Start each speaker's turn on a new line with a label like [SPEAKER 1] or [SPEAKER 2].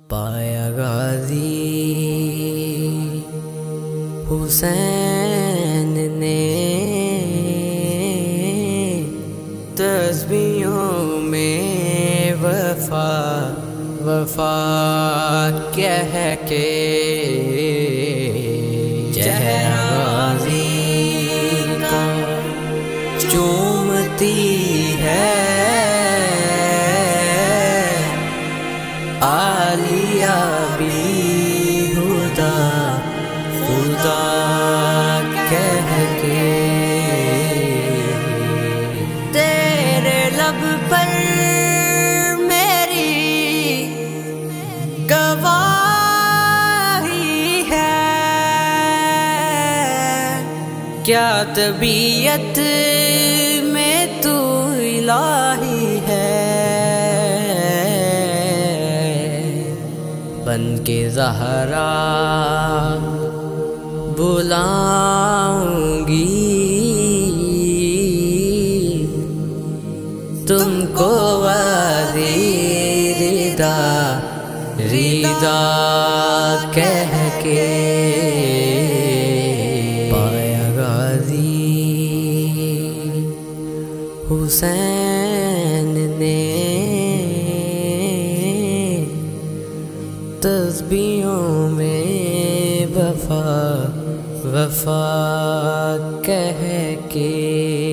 [SPEAKER 1] پایا غازی حسین نے تسبیحوں میں وفا کہہ کے زہرا غازی کا چومتی ہے عالیہ بھی خدا کہہ کے تیرے لب پر میری گواہی ہے، کیا طبیعت میں تو الہی ہے، بن کے زہرا بلاؤں گی تم کو غازی رضا کہہ کے۔ پایا غازی حسین نے تسبیحوں میں وفا کہہ کے۔